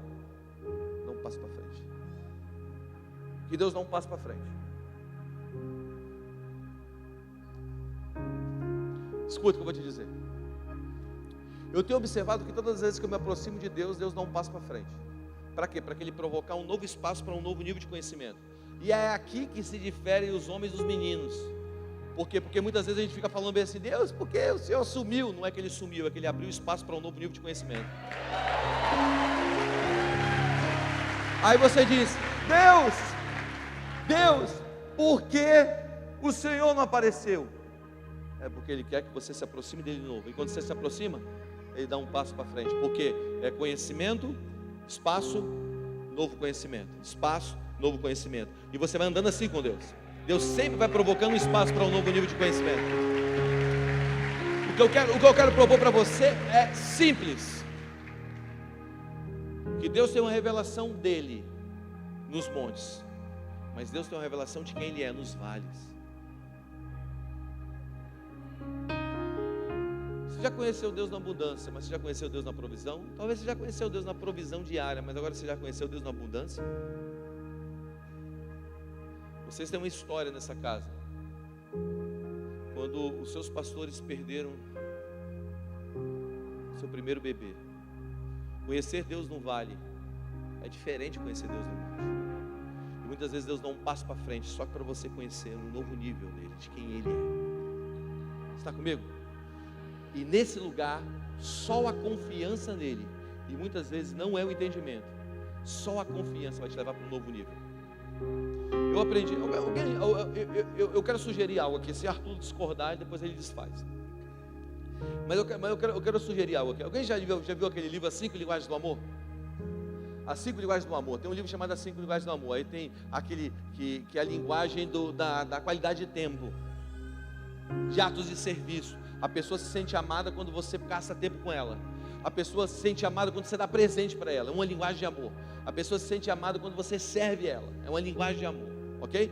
não passa para frente. Que Deus não passa para frente. Escuta o que eu vou te dizer. Eu tenho observado que todas as vezes que eu me aproximo de Deus, Deus não passa para frente. Para quê? Para que Ele provocar um novo espaço para um novo nível de conhecimento. E é aqui que se diferem os homens dos meninos. Por quê? Porque muitas vezes a gente fica falando bem assim: Deus, porque o Senhor sumiu? Não é que Ele sumiu, é que Ele abriu espaço para um novo nível de conhecimento. Aí você diz: Deus, por que o Senhor não apareceu? É porque Ele quer que você se aproxime dele de novo. E quando você se aproxima, Ele dá um passo para frente. Porque é conhecimento, espaço, novo conhecimento. Espaço, novo conhecimento. E você vai andando assim com Deus. Deus sempre vai provocando um espaço para um novo nível de conhecimento. O que eu quero propor para você é simples. Que Deus tem uma revelação dele nos montes, mas Deus tem uma revelação de quem Ele é nos vales. Você já conheceu Deus na abundância, mas você já conheceu Deus na provisão? Talvez você já conheceu Deus na provisão diária, mas agora você já conheceu Deus na abundância? Vocês têm uma história nessa casa. Quando os seus pastores perderam seu primeiro bebê. Conhecer Deus no vale é diferente de conhecer Deus no monte. E muitas vezes Deus dá um passo para frente só para você conhecer um novo nível dele, de quem Ele é. Está comigo? E nesse lugar, só a confiança nele, e muitas vezes não é o entendimento, só a confiança vai te levar para um novo nível. Eu aprendi, eu quero sugerir algo aqui. Se Arthur discordar, depois ele desfaz. Mas eu quero sugerir algo aqui. Alguém já viu aquele livro, As 5 Linguagens do Amor? As 5 Linguagens do Amor. Tem um livro chamado As 5 Linguagens do Amor. Aí tem aquele que é a linguagem da qualidade de tempo, de atos de serviço. A pessoa se sente amada quando você gasta tempo com ela. A pessoa se sente amada quando você dá presente para ela. É uma linguagem de amor. A pessoa se sente amada quando você serve ela. É uma linguagem de amor. Ok?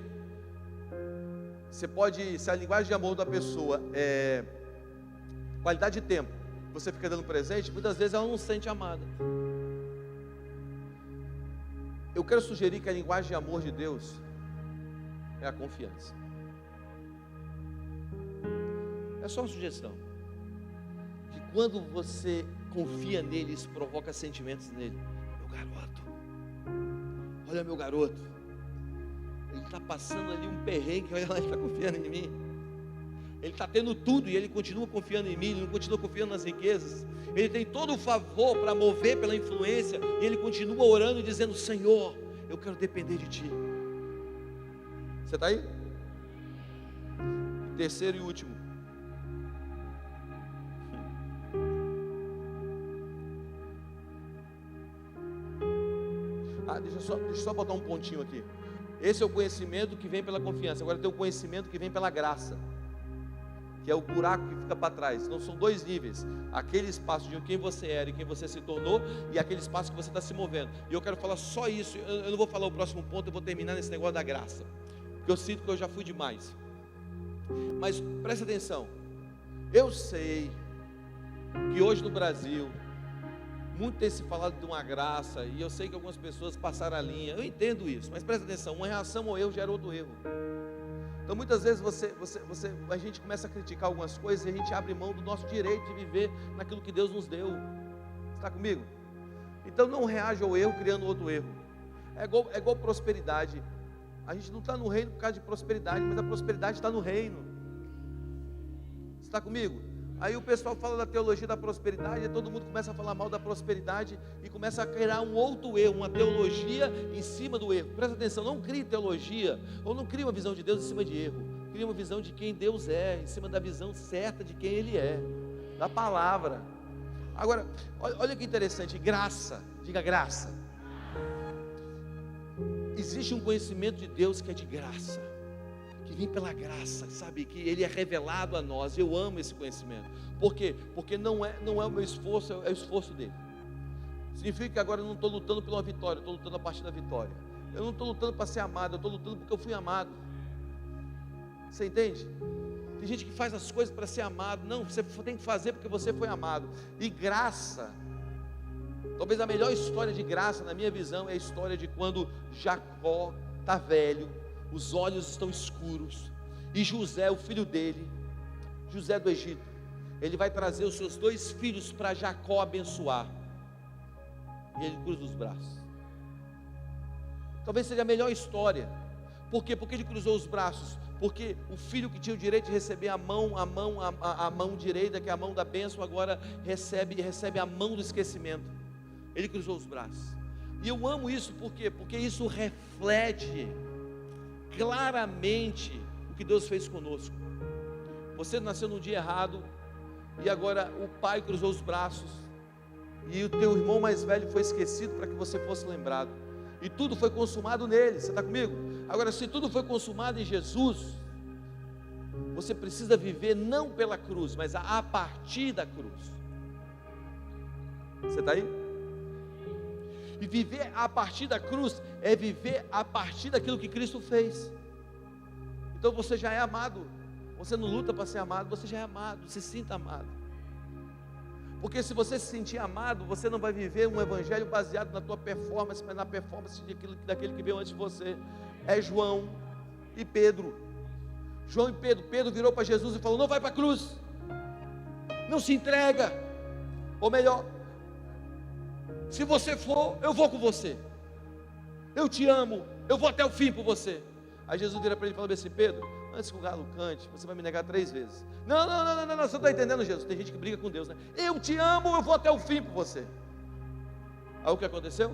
Você pode, se a linguagem de amor da pessoa é qualidade de tempo, você fica dando presente, muitas vezes ela não se sente amada. Eu quero sugerir que a linguagem de amor de Deus é a confiança. É só uma sugestão. Que quando você confia nele, isso provoca sentimentos nele. Meu garoto, olha meu garoto, ele está passando ali um perrengue, olha lá, ele está confiando em mim. Ele está tendo tudo e ele continua confiando em mim, ele não continua confiando nas riquezas. Ele tem todo o favor para mover pela influência e ele continua orando e dizendo: Senhor, eu quero depender de Ti. Você está aí? Terceiro e último. Deixa eu só botar um pontinho aqui. Esse é o conhecimento que vem pela confiança. Agora tem o conhecimento que vem pela graça, que é o buraco que fica para trás. Então são dois níveis: aquele espaço de quem você era e quem você se tornou, e aquele espaço que você está se movendo. E eu quero falar só isso. Eu não vou falar o próximo ponto, eu vou terminar nesse negócio da graça, porque eu sinto que eu já fui demais. Mas presta atenção. Eu sei que hoje no Brasil muito tem se falado de uma graça, e eu sei que algumas pessoas passaram a linha. Eu entendo isso, mas presta atenção: uma reação ao erro gera outro erro. Então muitas vezes a gente começa a criticar algumas coisas e a gente abre mão do nosso direito de viver naquilo que Deus nos deu. Está comigo? Então não reaja ao erro criando outro erro. É igual prosperidade. A gente não está no reino por causa de prosperidade, mas a prosperidade está no reino. Está comigo? Aí o pessoal fala da teologia da prosperidade, e todo mundo começa a falar mal da prosperidade e começa a criar um outro erro, uma teologia em cima do erro. Presta atenção, não crie teologia, ou não crie uma visão de Deus em cima de erro. Crie uma visão de quem Deus é, em cima da visão certa de quem Ele é, da palavra. Agora, olha que interessante, graça, diga graça. Existe um conhecimento de Deus que é de graça, que vem pela graça, sabe, que Ele é revelado a nós. Eu amo esse conhecimento. Por quê? Porque não é o meu esforço, é o esforço dele. Significa que agora eu não estou lutando pela vitória, eu estou lutando a partir da vitória. Eu não estou lutando para ser amado, eu estou lutando porque eu fui amado. Você entende? Tem gente que faz as coisas para ser amado. Não, você tem que fazer porque você foi amado. E graça, talvez a melhor história de graça, na minha visão, é a história de quando Jacó está velho, os olhos estão escuros, e José, o filho dele, José do Egito, ele vai trazer os seus 2 filhos para Jacó abençoar, e ele cruza os braços. Talvez seja a melhor história. Por quê? Porque ele cruzou os braços. Porque o filho que tinha o direito de receber a mão direita, que é a mão da bênção, agora recebe a mão do esquecimento. Ele cruzou os braços. E eu amo isso, por quê? Porque isso reflete claramente o que Deus fez conosco. Você nasceu no dia errado, e agora o pai cruzou os braços, e o teu irmão mais velho foi esquecido para que você fosse lembrado, e tudo foi consumado nele. Você está comigo? Agora, se tudo foi consumado em Jesus, você precisa viver não pela cruz, mas a partir da cruz. Você está aí? E viver a partir da cruz é viver a partir daquilo que Cristo fez. Então você já é amado. Você não luta para ser amado, você já é amado. Se sinta amado. Porque se você se sentir amado, você não vai viver um evangelho baseado na tua performance, mas na performance daquele que veio antes de você. É João e Pedro. João e Pedro. Pedro virou para Jesus e falou: não vai para a cruz, não se entrega. Ou melhor, se você for, eu vou com você. Eu te amo, eu vou até o fim por você. Aí Jesus vira para ele e fala assim: Pedro, antes que o galo cante, você vai me negar 3 vezes. Não, você não está entendendo, Jesus. Tem gente que briga com Deus, né? Eu te amo, eu vou até o fim por você. Aí o que aconteceu?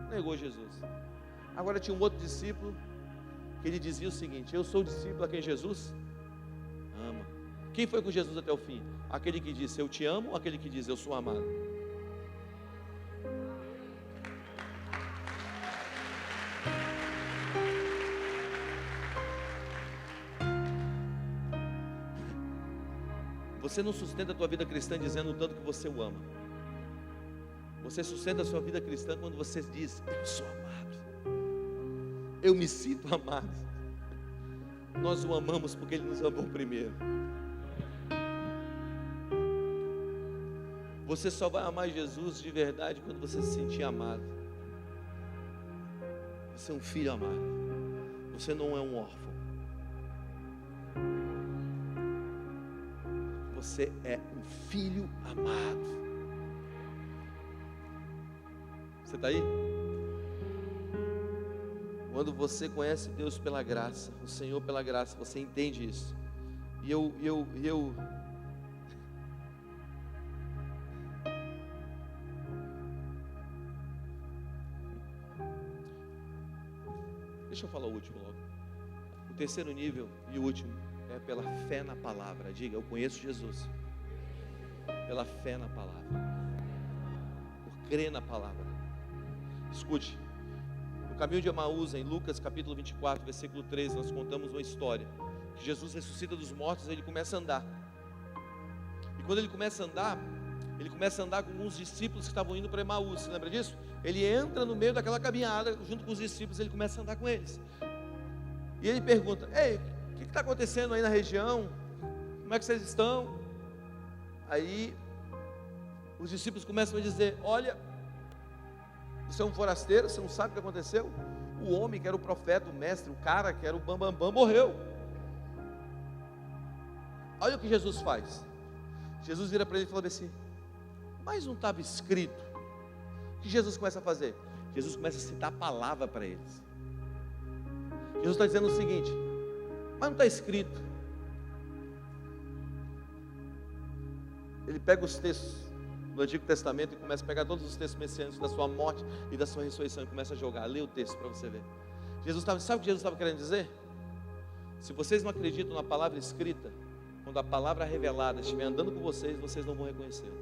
Negou Jesus. Agora tinha um outro discípulo que ele dizia o seguinte: eu sou o discípulo a quem Jesus ama. Quem foi com Jesus até o fim? Aquele que disse eu te amo, ou aquele que diz eu sou amado? Você não sustenta a tua vida cristã dizendo o tanto que você o ama. Você sustenta a sua vida cristã quando você diz: eu sou amado, eu me sinto amado. Nós o amamos porque Ele nos amou primeiro. Você só vai amar Jesus de verdade quando você se sentir amado. Você é um filho amado. Você não é um órfão. Você é um filho amado. Você está aí? Quando você conhece Deus pela graça, o Senhor pela graça, você entende isso. E eu deixa eu falar o último logo. O terceiro nível e o último é pela fé na palavra. Diga: eu conheço Jesus pela fé na palavra, por crer na palavra. Escute, no caminho de Emaús, em Lucas capítulo 24, versículo 13, nós contamos uma história, que Jesus ressuscita dos mortos, ele começa a andar, e quando ele começa a andar com alguns discípulos que estavam indo para Emaús. Você lembra disso? Ele entra no meio daquela caminhada, junto com os discípulos, ele começa a andar com eles, e ele pergunta: ei, o que está acontecendo aí na região? Como é que vocês estão? Aí os discípulos começam a dizer: olha, você é um forasteiro, você não sabe o que aconteceu? O homem que era o profeta, o mestre, o cara que era o bambambam, morreu. Olha o que Jesus faz. Jesus vira para ele e fala assim: mas não estava escrito? O que Jesus começa a fazer? Jesus começa a citar a palavra para eles. Jesus está dizendo o seguinte: mas não está escrito. ele pega os textos do Antigo Testamento e começa a pegar todos os textos messiânicos da sua morte e da sua ressurreição e começa a jogar. Lê o texto para você ver. Sabe o que Jesus estava querendo dizer? Se vocês não acreditam na palavra escrita, quando a palavra revelada estiver andando com vocês, vocês não vão reconhecê-la.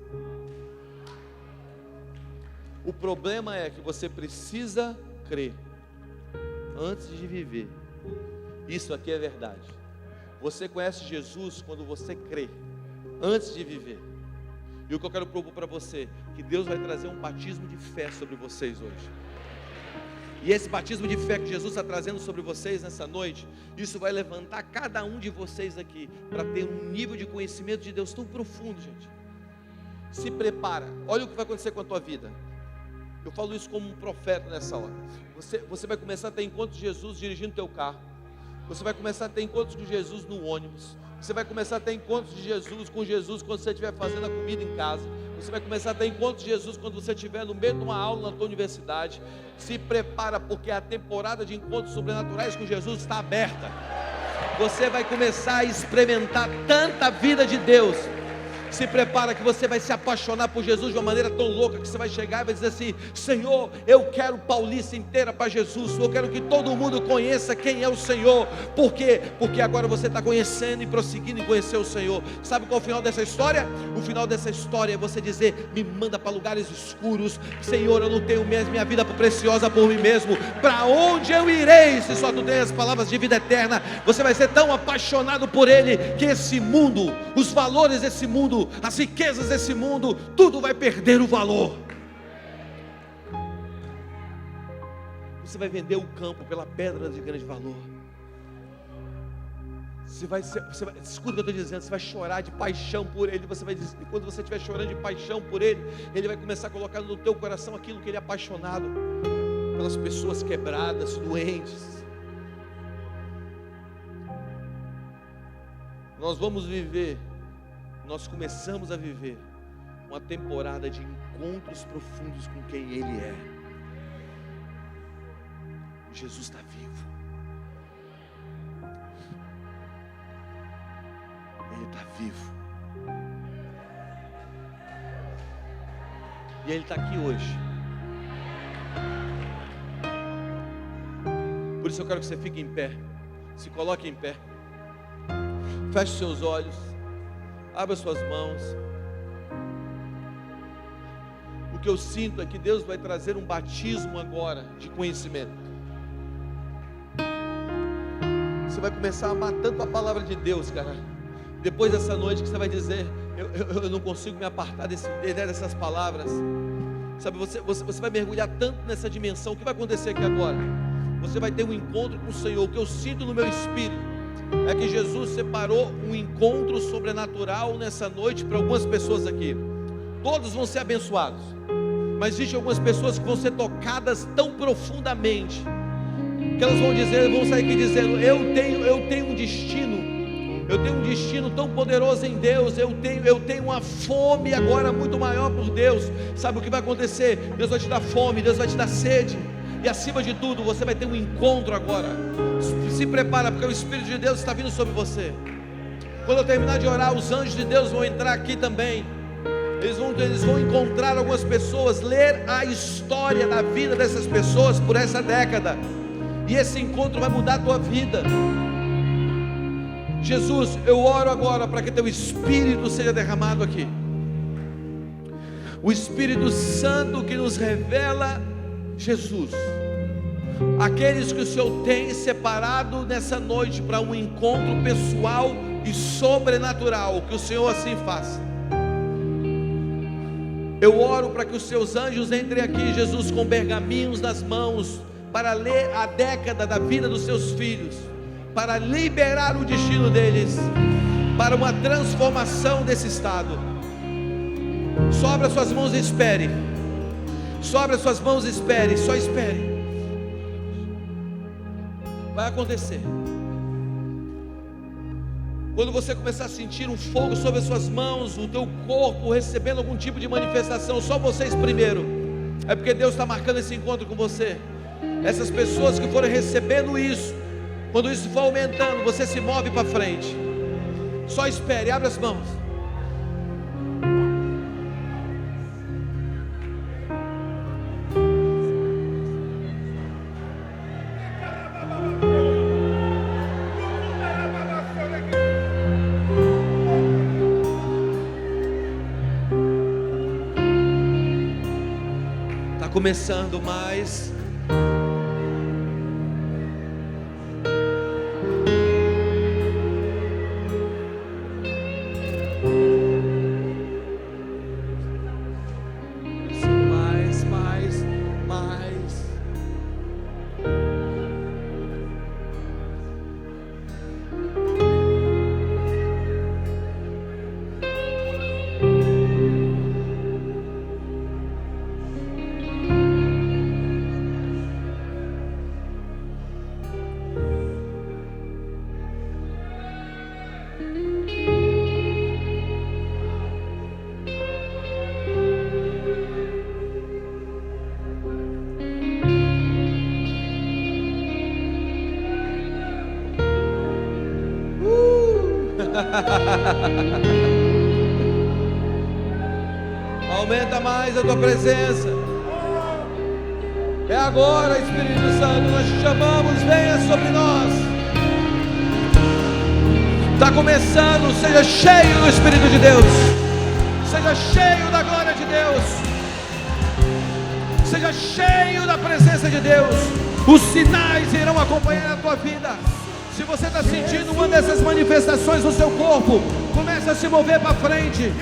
O problema é que você precisa crer antes de viver. Isso aqui é verdade. Você conhece Jesus quando você crê antes de viver. E o que eu quero propor para você, que Deus vai trazer um batismo de fé sobre vocês hoje. E esse batismo de fé que Jesus está trazendo sobre vocês nessa noite, isso vai levantar cada um de vocês aqui para ter um nível de conhecimento de Deus tão profundo, gente. Se prepara. Olha o que vai acontecer com a tua vida. Eu falo isso como um profeta nessa hora. Você vai começar a ter encontros de Jesus dirigindo o teu carro. Você vai começar a ter encontros com Jesus no ônibus. Você vai começar a ter encontros de Jesus com Jesus quando você estiver fazendo a comida em casa. Você vai começar a ter encontros de Jesus quando você estiver no meio de uma aula na tua universidade. Se prepara, porque a temporada de encontros sobrenaturais com Jesus está aberta. Você vai começar a experimentar tanta vida de Deus. Se prepara que você vai se apaixonar por Jesus de uma maneira tão louca que você vai chegar e vai dizer assim: Senhor, eu quero Paulista inteira para Jesus. Eu quero que todo mundo conheça quem é o Senhor. Por quê? Porque agora você está conhecendo e prosseguindo em conhecer o Senhor. Sabe qual é o final dessa história? O final dessa história é você dizer: me manda para lugares escuros. Senhor, eu não tenho minha vida preciosa por mim mesmo. Para onde eu irei se só tu tens as palavras de vida eterna? Você vai ser tão apaixonado por Ele que esse mundo, os valores desse mundo, as riquezas desse mundo, tudo vai perder o valor. Você vai vender o campo pela pedra de grande valor. Escuta o que eu estou dizendo. Você vai chorar de paixão por Ele. Você vai dizer, quando você estiver chorando de paixão por Ele, Ele vai começar a colocar no teu coração aquilo que Ele é apaixonado, pelas pessoas quebradas, doentes. Nós começamos a viver uma temporada de encontros profundos com quem Ele é. Jesus está vivo. Ele está vivo. E Ele está aqui hoje. Por isso eu quero que você fique em pé. Se coloque em pé. Feche seus olhos. Abra suas mãos. O que eu sinto é que Deus vai trazer um batismo agora de conhecimento. Você vai começar a amar tanto a palavra de Deus, cara. Depois dessa noite que você vai dizer: eu não consigo me apartar dessas palavras. Sabe, você vai mergulhar tanto nessa dimensão. O que vai acontecer aqui agora? Você vai ter um encontro com o Senhor. O que eu sinto no meu espírito é que Jesus separou um encontro sobrenatural nessa noite para algumas pessoas aqui. Todos vão ser abençoados, mas existem algumas pessoas que vão ser tocadas tão profundamente que elas vão sair aqui dizendo: eu tenho um destino tão poderoso em Deus. Eu tenho uma fome agora muito maior por Deus. Sabe o que vai acontecer? Deus vai te dar fome, Deus vai te dar sede. E acima de tudo, você vai ter um encontro agora. Se prepara, porque o Espírito de Deus está vindo sobre você. Quando eu terminar de orar, os anjos de Deus vão entrar aqui também. Eles vão encontrar algumas pessoas, ler a história da vida dessas pessoas por essa década. E esse encontro vai mudar a tua vida. Jesus, eu oro agora para que teu Espírito seja derramado aqui. O Espírito Santo que nos revela Jesus, aqueles que o Senhor tem separado nessa noite para um encontro pessoal e sobrenatural, que o Senhor assim faça. Eu oro para que os seus anjos entrem aqui, Jesus, com pergaminhos nas mãos, para ler a década da vida dos seus filhos, para liberar o destino deles, para uma transformação desse estado. Só abra suas mãos e espere. Só abra suas mãos e espere, só espere. Vai acontecer. Quando você começar a sentir um fogo sobre as suas mãos, o teu corpo recebendo algum tipo de manifestação, só vocês primeiro, é porque Deus está marcando esse encontro com você. Essas pessoas que forem recebendo isso, quando isso for aumentando, você se move para frente. Só espere, abre as mãos. começando mais. Aumenta mais a tua presença. É agora, Espírito Santo, nós te chamamos, venha sobre nós. Está começando, seja cheio do Espírito de Deus, seja cheio da glória de Deus, seja cheio da presença de Deus. Os sinais irão acompanhar a tua vida. Se você está sentindo uma dessas manifestações no seu corpo, comece a se mover para frente.